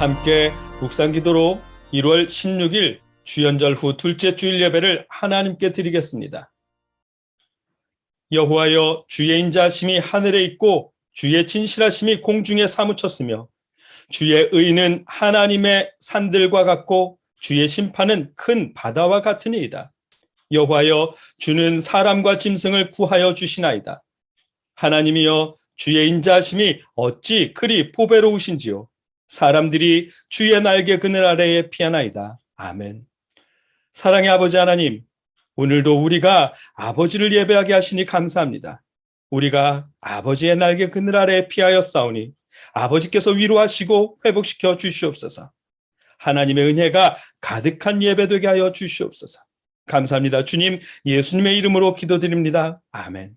함께 묵상기도로 1월 16일 주연절 후 둘째 주일 예배를 하나님께 드리겠습니다. 여호와여, 주의 인자하심이 하늘에 있고 주의 진실하심이 공중에 사무쳤으며 주의 의는 하나님의 산들과 같고 주의 심판은 큰 바다와 같으니이다. 여호와여, 주는 사람과 짐승을 구하여 주시나이다. 하나님이여, 주의 인자하심이 어찌 그리 보배로우신지요. 사람들이 주의 날개 그늘 아래에 피하나이다. 아멘. 사랑의 아버지 하나님, 오늘도 우리가 아버지를 예배하게 하시니 감사합니다. 우리가 아버지의 날개 그늘 아래에 피하여 싸우니 아버지께서 위로하시고 회복시켜 주시옵소서. 하나님의 은혜가 가득한 예배되게 하여 주시옵소서. 감사합니다. 주님, 예수님의 이름으로 기도드립니다. 아멘.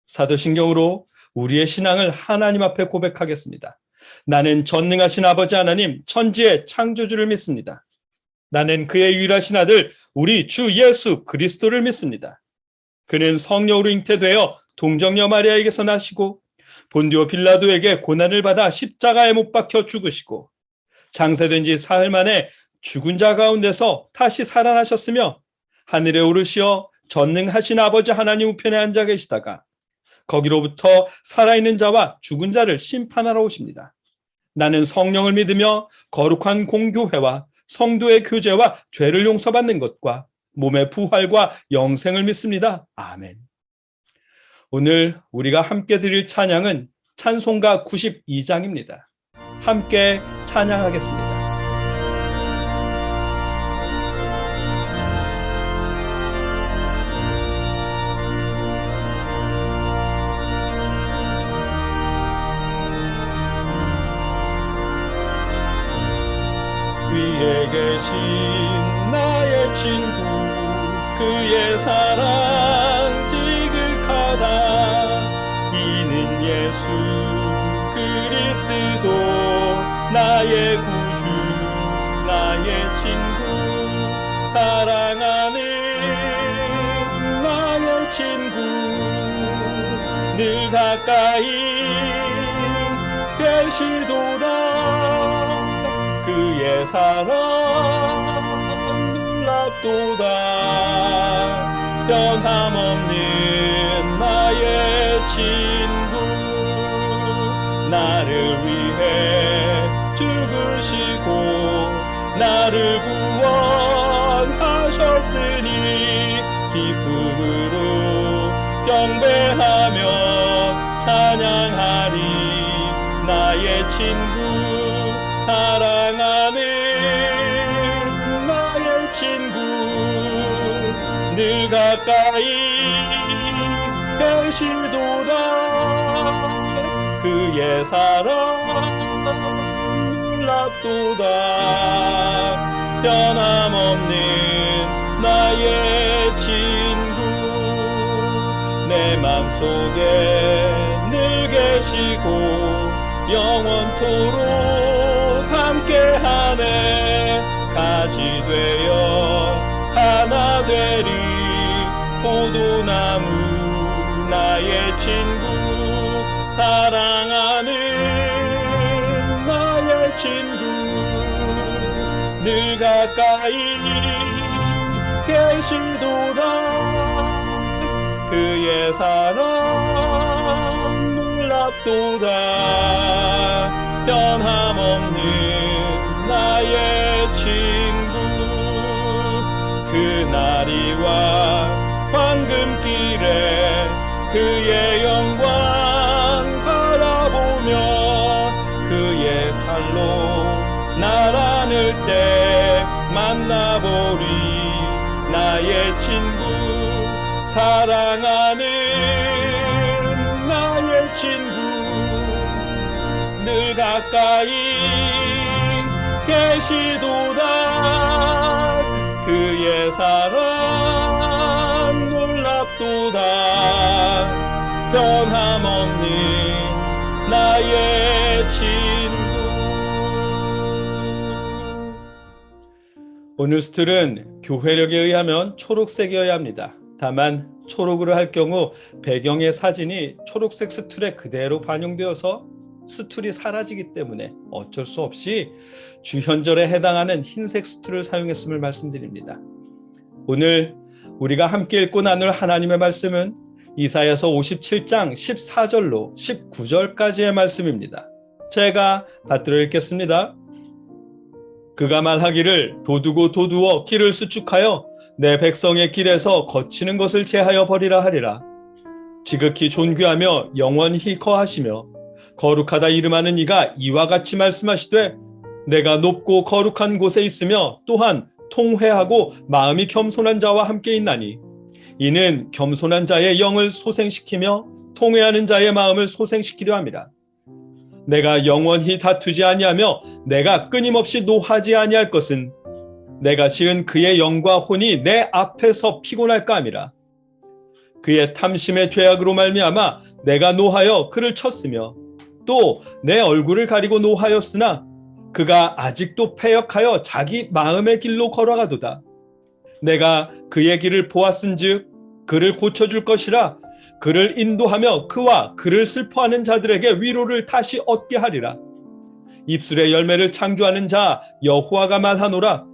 사도신경으로 우리의 신앙을 하나님 앞에 고백하겠습니다. 나는 전능하신 아버지 하나님, 천지의 창조주를 믿습니다. 나는 그의 유일하신 아들 우리 주 예수 그리스도를 믿습니다. 그는 성령으로 잉태되어 동정녀 마리아에게서 나시고 본디오 빌라도에게 고난을 받아 십자가에 못 박혀 죽으시고 장사된 지 사흘 만에 죽은 자 가운데서 다시 살아나셨으며 하늘에 오르시어 전능하신 아버지 하나님 우편에 앉아 계시다가 거기로부터 살아있는 자와 죽은 자를 심판하러 오십니다. 나는 성령을 믿으며 거룩한 공교회와 성도의 교제와 죄를 용서받는 것과 몸의 부활과 영생을 믿습니다. 아멘. 오늘 우리가 함께 드릴 찬양은 찬송가 92장입니다. 함께 찬양하겠습니다. 위에 계신 나의 친구, 그의 사랑 지극하다. 이는 예수 그리스도 나의 구주, 나의 친구, 사랑하는 나의 친구, 늘 가까이 계시도다. 그의 사랑 놀랍도다. 변함없는 나의 친구, 나를 위해 죽으시고 나를 구원하셨으니 기쁨으로 경배하며 찬양하리. 나의 친구, 사랑하는 나의 친구, 늘 가까이 계시도다. 그의 사랑 놀랍도다. 변함없는 나의 친구, 내 맘속에 늘 계시고 영원토록 함께하네. 가지 되어 하나 되리. 포도나무 나의 친구, 사랑하는 나의 친구, 늘 가까이 계시도다. 그의 사랑 놀랍도다. 변함없는 나의 친구, 그날이와 황금길에 그의 영광 바라보며 그의 팔로 날 안을 때 만나보리. 나의 친구, 사랑하는 나의 친구, 늘 가까이 계시도다. 그의 사랑 놀랍도다. 변함없는 나의 친구. 오늘 스틸은 교회력에 의하면 초록색이어야 합니다. 다만 초록으로 할 경우 배경의 사진이 초록색 스툴에 그대로 반영되어서 스툴이 사라지기 때문에 어쩔 수 없이 주현절에 해당하는 흰색 스툴을 사용했음을 말씀드립니다. 오늘 우리가 함께 읽고 나눌 하나님의 말씀은 이사야서 57장 14절로 19절까지의 말씀입니다. 제가 받들어 읽겠습니다. 그가 말하기를 도두고 도두어 길을 수축하여 내 백성의 길에서 거치는 것을 제하여 버리라 하리라. 지극히 존귀하며 영원히 거하시며 거룩하다 이름하는 이가 이와 같이 말씀하시되 내가 높고 거룩한 곳에 있으며 또한 통회하고 마음이 겸손한 자와 함께 있나니 이는 겸손한 자의 영을 소생시키며 통회하는 자의 마음을 소생시키려 함이라. 내가 영원히 다투지 아니하며 내가 끊임없이 노하지 아니할 것은 내가 지은 그의 영과 혼이 내 앞에서 피곤할까 함이라. 그의 탐심의 죄악으로 말미암아 내가 노하여 그를 쳤으며 또 내 얼굴을 가리고 노하였으나 그가 아직도 패역하여 자기 마음의 길로 걸어가도다. 내가 그의 길을 보았은즉 그를 고쳐줄 것이라. 그를 인도하며 그와 그를 슬퍼하는 자들에게 위로를 다시 얻게 하리라. 입술의 열매를 창조하는 자 여호와가 말하노라.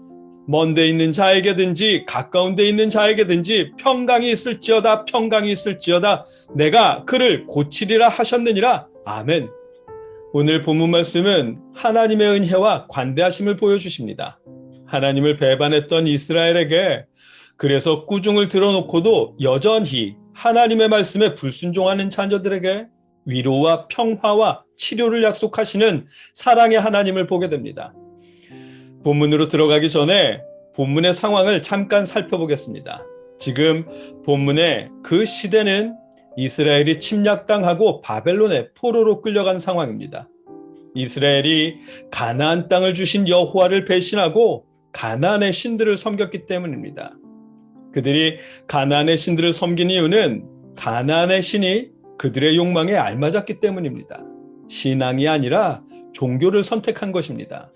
먼데 있는 자에게든지 가까운 데 있는 자에게든지 평강이 있을지어다 평강이 있을지어다 내가 그를 고치리라 하셨느니라. 아멘. 오늘 본문 말씀은 하나님의 은혜와 관대하심을 보여주십니다. 하나님을 배반했던 이스라엘에게 그래서 꾸중을 들어놓고도 여전히 하나님의 말씀에 불순종하는 자녀들에게 위로와 평화와 치료를 약속하시는 사랑의 하나님을 보게 됩니다. 본문으로 들어가기 전에 본문의 상황을 잠깐 살펴보겠습니다. 지금 본문의 그 시대는 이스라엘이 침략당하고 바벨론의 포로로 끌려간 상황입니다. 이스라엘이 가나안 땅을 주신 여호와를 배신하고 가나안의 신들을 섬겼기 때문입니다. 그들이 가나안의 신들을 섬긴 이유는 가나안의 신이 그들의 욕망에 알맞았기 때문입니다. 신앙이 아니라 종교를 선택한 것입니다.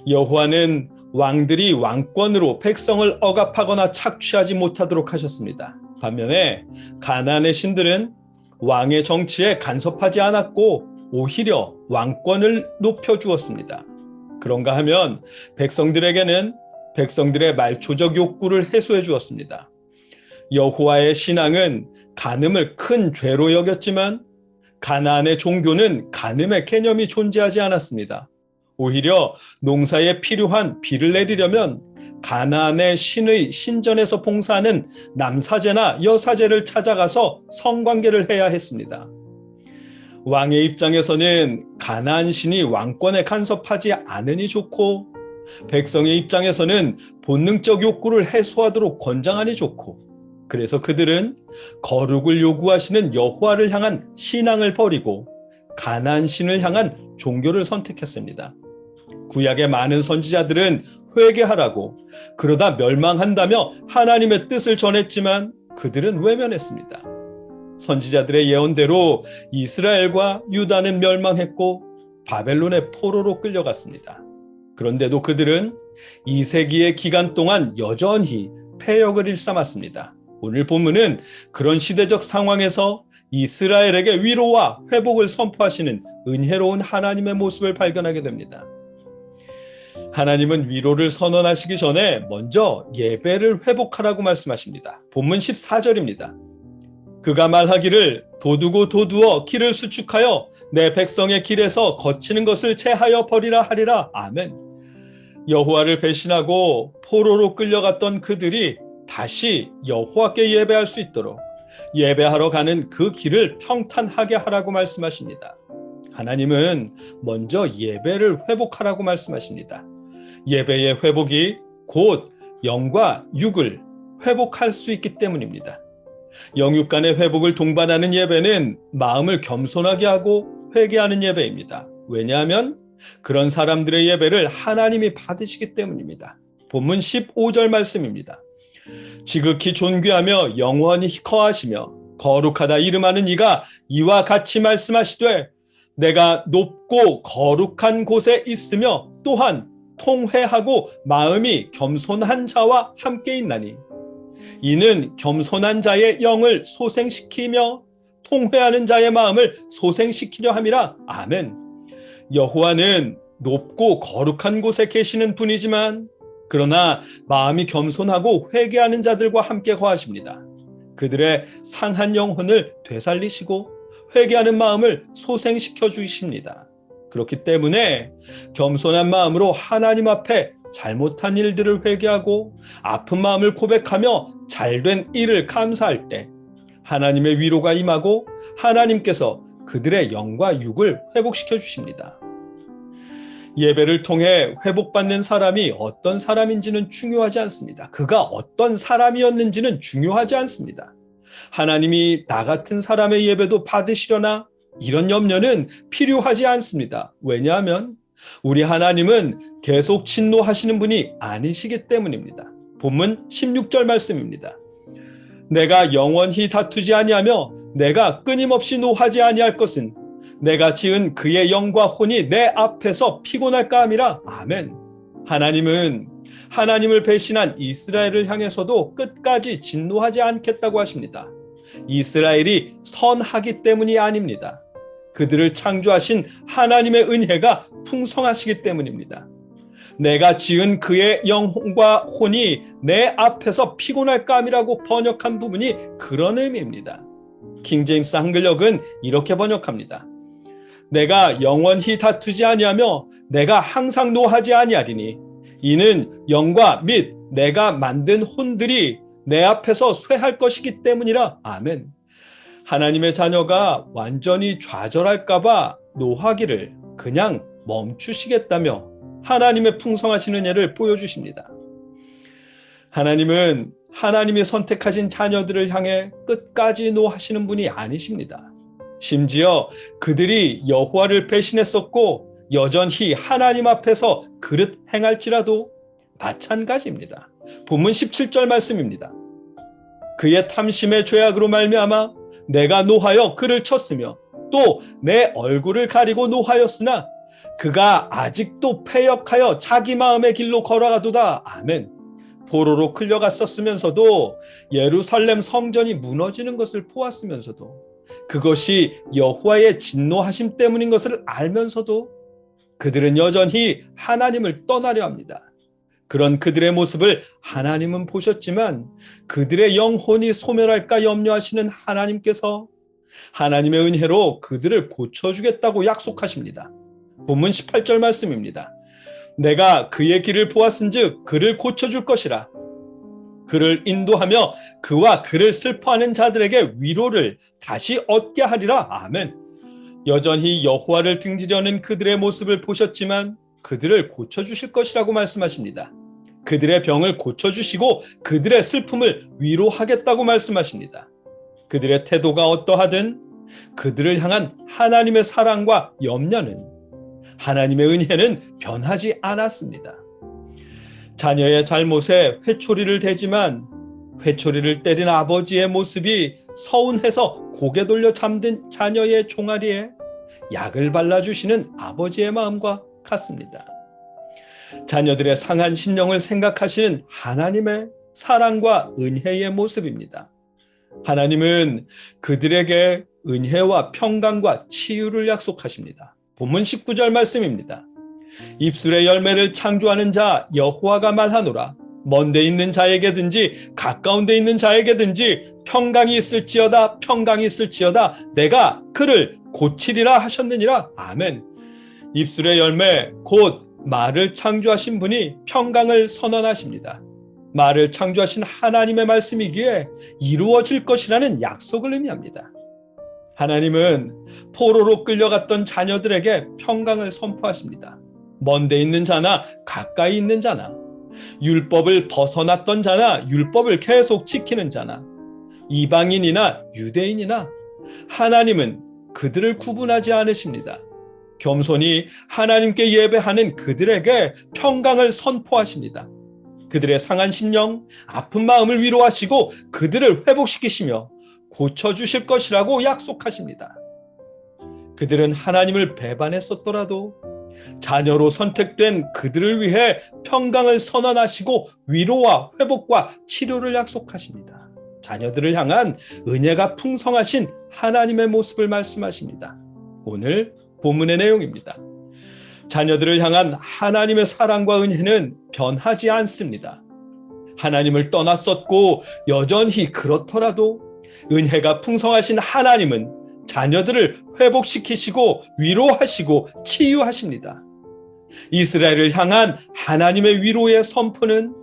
여호와는 왕들이 왕권으로 백성을 억압하거나 착취하지 못하도록 하셨습니다. 반면에 가나안의 신들은 왕의 정치에 간섭하지 않았고 오히려 왕권을 높여주었습니다. 그런가 하면 백성들에게는 백성들의 말초적 욕구를 해소해 주었습니다. 여호와의 신앙은 간음을 큰 죄로 여겼지만 가나안의 종교는 간음의 개념이 존재하지 않았습니다. 오히려 농사에 필요한 비를 내리려면 가나안의 신의 신전에서 봉사하는 남사제나 여사제를 찾아가서 성관계를 해야 했습니다. 왕의 입장에서는 가나안 신이 왕권에 간섭하지 않으니 좋고 백성의 입장에서는 본능적 욕구를 해소하도록 권장하니 좋고 그래서 그들은 거룩을 요구하시는 여호와를 향한 신앙을 버리고 가나안 신을 향한 종교를 선택했습니다. 구약의 많은 선지자들은 회개하라고 그러다 멸망한다며 하나님의 뜻을 전했지만 그들은 외면했습니다. 선지자들의 예언대로 이스라엘과 유다는 멸망했고 바벨론의 포로로 끌려갔습니다. 그런데도 그들은 2세기의 기간 동안 여전히 패역을 일삼았습니다. 오늘 본문은 그런 시대적 상황에서 이스라엘에게 위로와 회복을 선포하시는 은혜로운 하나님의 모습을 발견하게 됩니다. 하나님은 위로를 선언하시기 전에 먼저 예배를 회복하라고 말씀하십니다. 본문 14절입니다. 그가 말하기를 도두고 도두어 길을 수축하여 내 백성의 길에서 거치는 것을 제하여 버리라 하리라. 아멘. 여호와를 배신하고 포로로 끌려갔던 그들이 다시 여호와께 예배할 수 있도록 예배하러 가는 그 길을 평탄하게 하라고 말씀하십니다. 하나님은 먼저 예배를 회복하라고 말씀하십니다. 예배의 회복이 곧 영과 육을 회복할 수 있기 때문입니다. 영육 간의 회복을 동반하는 예배는 마음을 겸손하게 하고 회개하는 예배입니다. 왜냐하면 그런 사람들의 예배를 하나님이 받으시기 때문입니다. 본문 15절 말씀입니다. 지극히 존귀하며 영원히 거하시며 거룩하다 이름하는 이가 이와 같이 말씀하시되 내가 높고 거룩한 곳에 있으며 또한 통회하고 마음이 겸손한 자와 함께 있나니 이는 겸손한 자의 영을 소생시키며 통회하는 자의 마음을 소생시키려 함이라. 아멘. 여호와는 높고 거룩한 곳에 계시는 분이지만 그러나 마음이 겸손하고 회개하는 자들과 함께 거하십니다. 그들의 상한 영혼을 되살리시고 회개하는 마음을 소생시켜 주십니다. 그렇기 때문에 겸손한 마음으로 하나님 앞에 잘못한 일들을 회개하고 아픈 마음을 고백하며 잘된 일을 감사할 때 하나님의 위로가 임하고 하나님께서 그들의 영과 육을 회복시켜 주십니다. 예배를 통해 회복받는 사람이 어떤 사람인지는 중요하지 않습니다. 그가 어떤 사람이었는지는 중요하지 않습니다. 하나님이 나 같은 사람의 예배도 받으시려나? 이런 염려는 필요하지 않습니다. 왜냐하면 우리 하나님은 계속 진노하시는 분이 아니시기 때문입니다. 본문 16절 말씀입니다. 내가 영원히 다투지 아니하며 내가 끊임없이 노하지 아니할 것은 내가 지은 그의 영과 혼이 내 앞에서 피곤할까 함이라. 아멘. 하나님은 하나님을 배신한 이스라엘을 향해서도 끝까지 진노하지 않겠다고 하십니다. 이스라엘이 선하기 때문이 아닙니다. 그들을 창조하신 하나님의 은혜가 풍성하시기 때문입니다. 내가 지은 그의 영과 혼이 내 앞에서 피곤할까 함이라고 번역한 부분이 그런 의미입니다. 킹제임스 한글역은 이렇게 번역합니다. 내가 영원히 다투지 아니하며 내가 항상 노하지 아니하리니 이는 영과 및 내가 만든 혼들이 내 앞에서 쇠할 것이기 때문이라. 아멘. 하나님의 자녀가 완전히 좌절할까 봐 노하기를 그냥 멈추시겠다며 하나님의 풍성하신 은혜를 보여주십니다. 하나님은 하나님이 선택하신 자녀들을 향해 끝까지 노하시는 분이 아니십니다. 심지어 그들이 여호와를 배신했었고 여전히 하나님 앞에서 그릇 행할지라도 마찬가지입니다. 본문 17절 말씀입니다. 그의 탐심의 죄악으로 말미암아 내가 노하여 그를 쳤으며 또 내 얼굴을 가리고 노하였으나 그가 아직도 패역하여 자기 마음의 길로 걸어가도다. 아멘. 포로로 끌려갔었으면서도 예루살렘 성전이 무너지는 것을 보았으면서도 그것이 여호와의 진노하심 때문인 것을 알면서도 그들은 여전히 하나님을 떠나려 합니다. 그런 그들의 모습을 하나님은 보셨지만 그들의 영혼이 소멸할까 염려하시는 하나님께서 하나님의 은혜로 그들을 고쳐주겠다고 약속하십니다. 본문 18절 말씀입니다. 내가 그의 길을 보았은즉 그를 고쳐줄 것이라. 그를 인도하며 그와 그를 슬퍼하는 자들에게 위로를 다시 얻게 하리라. 아멘. 여전히 여호와를 등지려는 그들의 모습을 보셨지만 그들을 고쳐주실 것이라고 말씀하십니다. 그들의 병을 고쳐주시고 그들의 슬픔을 위로하겠다고 말씀하십니다. 그들의 태도가 어떠하든 그들을 향한 하나님의 사랑과 염려는 하나님의 은혜는 변하지 않았습니다. 자녀의 잘못에 회초리를 대지만 회초리를 때린 아버지의 모습이 서운해서 고개 돌려 잠든 자녀의 종아리에 약을 발라주시는 아버지의 마음과 같습니다. 자녀들의 상한 심령을 생각하시는 하나님의 사랑과 은혜의 모습입니다. 하나님은 그들에게 은혜와 평강과 치유를 약속하십니다. 본문 19절 말씀입니다. 입술의 열매를 창조하는 자 여호와가 말하노라. 먼데 있는 자에게든지 가까운 데 있는 자에게든지 평강이 있을지어다 평강이 있을지어다 내가 그를 고치리라 하셨느니라. 아멘. 입술의 열매 곧 말을 창조하신 분이 평강을 선언하십니다. 말을 창조하신 하나님의 말씀이기에 이루어질 것이라는 약속을 의미합니다. 하나님은 포로로 끌려갔던 자녀들에게 평강을 선포하십니다. 먼데 있는 자나 가까이 있는 자나 율법을 벗어났던 자나 율법을 계속 지키는 자나 이방인이나 유대인이나 하나님은 그들을 구분하지 않으십니다. 겸손히 하나님께 예배하는 그들에게 평강을 선포하십니다. 그들의 상한 심령, 아픈 마음을 위로하시고 그들을 회복시키시며 고쳐주실 것이라고 약속하십니다. 그들은 하나님을 배반했었더라도 자녀로 선택된 그들을 위해 평강을 선언하시고 위로와 회복과 치료를 약속하십니다. 자녀들을 향한 은혜가 풍성하신 하나님의 모습을 말씀하십니다. 오늘 본문의 내용입니다. 자녀들을 향한 하나님의 사랑과 은혜는 변하지 않습니다. 하나님을 떠났었고 여전히 그렇더라도 은혜가 풍성하신 하나님은 자녀들을 회복시키시고 위로하시고 치유하십니다. 이스라엘을 향한 하나님의 위로의 선포는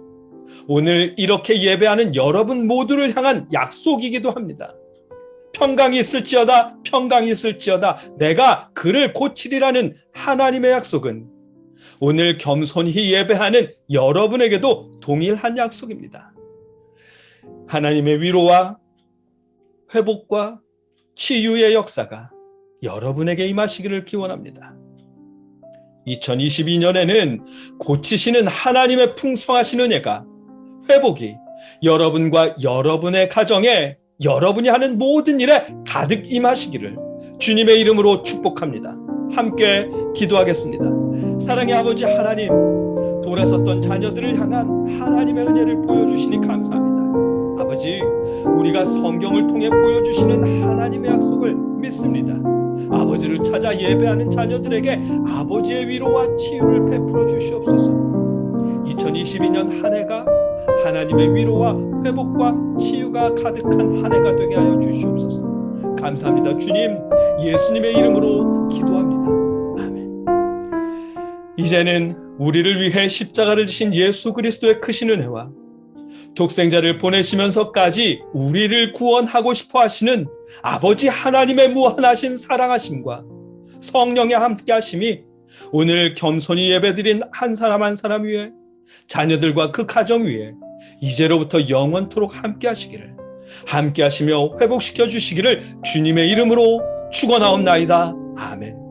오늘 이렇게 예배하는 여러분 모두를 향한 약속이기도 합니다. 평강이 있을지어다, 평강이 있을지어다, 내가 그를 고치리라는 하나님의 약속은 오늘 겸손히 예배하는 여러분에게도 동일한 약속입니다. 하나님의 위로와 회복과 치유의 역사가 여러분에게 임하시기를 기원합니다. 2022년에는 고치시는 하나님의 풍성하신 은혜가, 회복이 여러분과 여러분의 가정에, 여러분이 하는 모든 일에 가득 임하시기를 주님의 이름으로 축복합니다. 함께 기도하겠습니다. 사랑의 아버지 하나님, 돌아섰던 자녀들을 향한 하나님의 은혜를 보여주시니 감사합니다. 아버지, 우리가 성경을 통해 보여주시는 하나님의 약속을 믿습니다. 아버지를 찾아 예배하는 자녀들에게 아버지의 위로와 치유를 베풀어 주시옵소서. 2022년 한 해가 하나님의 위로와 회복과 치유가 가득한 한 해가 되게 하여 주시옵소서. 감사합니다. 주님, 예수님의 이름으로 기도합니다. 아멘. 이제는 우리를 위해 십자가를 지신 예수 그리스도의 크신 은혜와 독생자를 보내시면서까지 우리를 구원하고 싶어 하시는 아버지 하나님의 무한하신 사랑하심과 성령의 함께 하심이 오늘 겸손히 예배드린 한 사람 한 사람 위에, 자녀들과 그 가정 위에 이제로부터 영원토록 함께 하시기를, 함께 하시며 회복시켜 주시기를 주님의 이름으로 축원하옵나이다. 아멘.